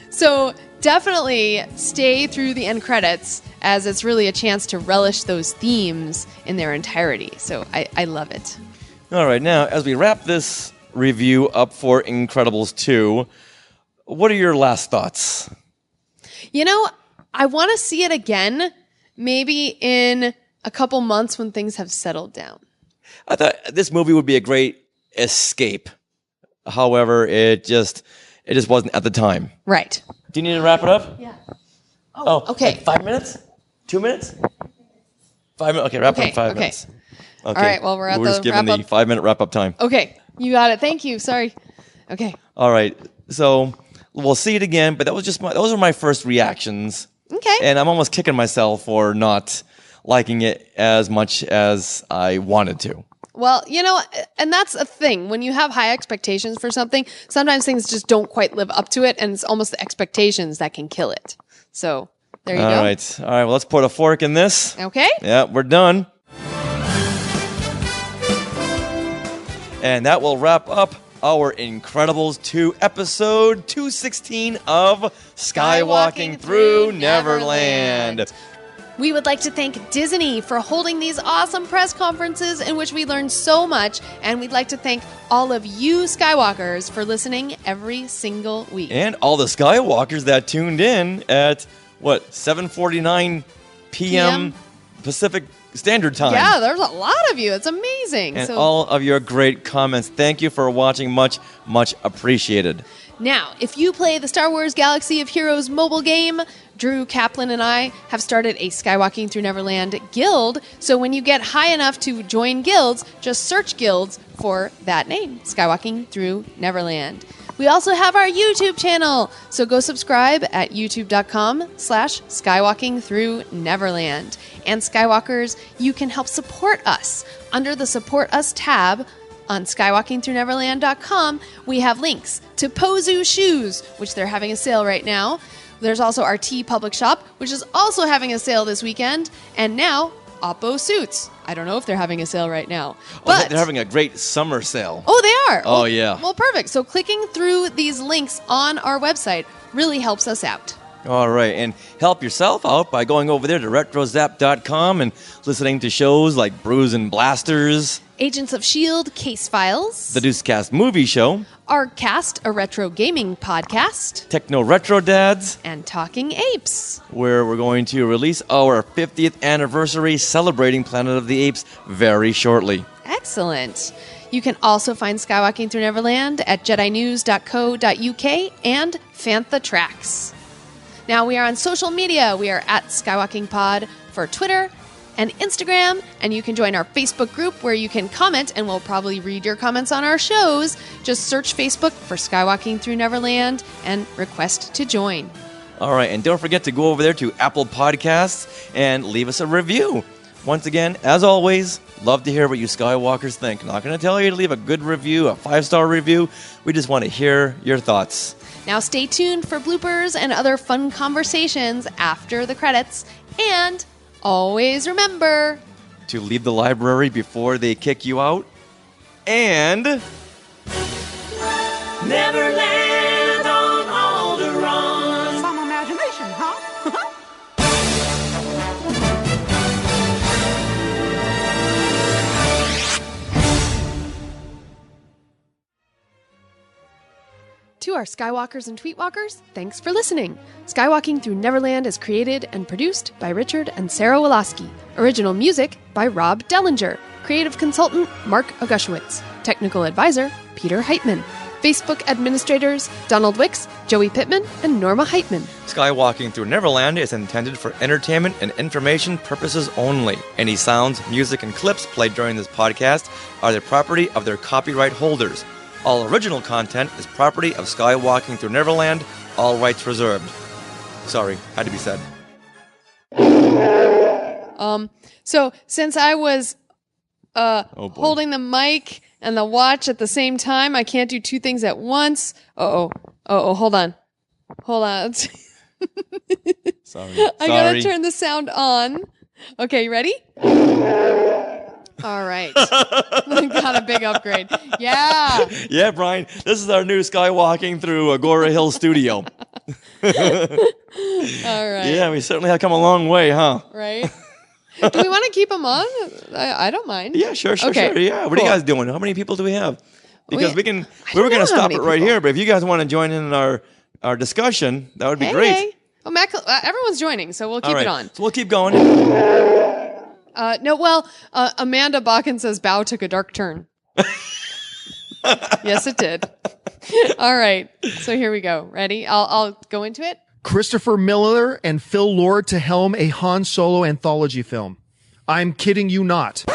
So definitely stay through the end credits, as it's really a chance to relish those themes in their entirety. So I love it. All right, now as we wrap this review up for Incredibles 2, what are your last thoughts? I want to see it again, maybe in a couple months when things have settled down. I thought this movie would be a great escape. However, it just wasn't at the time. Right. Do you need to wrap it up? Yeah. Oh, okay. Like 5 minutes? 2 minutes? 5 minutes. Okay, wrap up in 5 minutes. Okay. All right, well, we're just giving the 5 minute wrap up time. Okay, you got it. Thank you. Sorry. Okay. All right, so we'll see it again, but those are my first reactions. Okay. And I'm almost kicking myself for not liking it as much as I wanted to. Well, and that's a thing. When you have high expectations for something, sometimes things just don't quite live up to it, and it's almost the expectations that can kill it. So, there you go. All right, well, let's put a fork in this. Okay. Yeah, we're done. And that will wrap up our Incredibles 2 episode 216 of Skywalking Through Neverland. We would like to thank Disney for holding these awesome press conferences in which we learned so much, and we'd like to thank all of you Skywalkers for listening every single week. And all the Skywalkers that tuned in at, 7:49 p.m. Pacific Standard Time. Yeah, there's a lot of you. It's amazing. And all of your great comments. Thank you for watching. Much, much appreciated. Now, if you play the Star Wars Galaxy of Heroes mobile game, Drew Kaplan and I have started a Skywalking Through Neverland guild. So when you get high enough to join guilds, just search guilds for that name, Skywalking Through Neverland. We also have our YouTube channel, so go subscribe at youtube.com/skywalkingthrough-neverland. And Skywalkers, you can help support us. Under the Support Us tab on skywalkingthrough-neverland.com, we have links to Pozu shoes, which they're having a sale right now. There's also our TeePublic shop, which is also having a sale this weekend. And now, Oppo suits. I don't know if they're having a sale right now. But they're having a great summer sale. Oh, they are? Oh, yeah. Well, perfect. So clicking through these links on our website really helps us out. All right, and help yourself out by going over there to retrozap.com and listening to shows like Brews and Blasters, Agents of S.H.I.E.L.D. Case Files, The Deucecast Movie Show, Artcast, a retro gaming podcast, Techno Retro Dads, and Talking Apes, where we're going to release our 50th anniversary celebrating Planet of the Apes very shortly. Excellent. You can also find Skywalking Through Neverland at jedinews.co.uk and Fantha Tracks. Now we are on social media. We are at Skywalking Pod for Twitter and Instagram, and you can join our Facebook group where you can comment, and we'll probably read your comments on our shows. Just search Facebook for Skywalking Through Neverland and request to join. All right, and don't forget to go over there to Apple Podcasts and leave us a review. Once again, as always, love to hear what you Skywalkers think. Not going to tell you to leave a good review, a 5-star review. We just want to hear your thoughts. Now stay tuned for bloopers and other fun conversations after the credits. And always remember to leave the library before they kick you out. And Neverland on Alderaan. Some imagination, huh? To our Skywalkers and Tweetwalkers, thanks for listening. Skywalking Through Neverland is created and produced by Richard and Sarah Woloski. Original music by Rob Dellinger. Creative consultant Mark Augushowitz. Technical advisor Peter Heitman. Facebook administrators Donald Wicks, Joey Pittman, and Norma Heitman. Skywalking Through Neverland is intended for entertainment and information purposes only. Any sounds, music, and clips played during this podcast are the property of their copyright holders. All original content is property of Skywalking Through Neverland, all rights reserved. Sorry, had to be said. So since I was holding the mic and the watch at the same time, I can't do two things at once. Hold on. Sorry. I gotta turn the sound on. Okay, you ready? All right. Got a big upgrade. Yeah. Yeah, Brian, this is our new Skywalking Through Agora Hill studio. All right. Yeah, we certainly have come a long way, huh? Right. Do we want to keep them on? I don't mind. Yeah, sure. Okay. Yeah. What are you guys doing? How many people do we have? Because we were going to stop it right here, but if you guys want to join in our discussion, that would be great. Hey. Oh, Mac, everyone's joining, so we'll keep it on. So we'll keep going. Amanda Bakken says Bao took a dark turn. Yes, it did. All right. So here we go. Ready? I'll go into it. Christopher Miller and Phil Lord to helm a Han Solo anthology film. I'm kidding you not.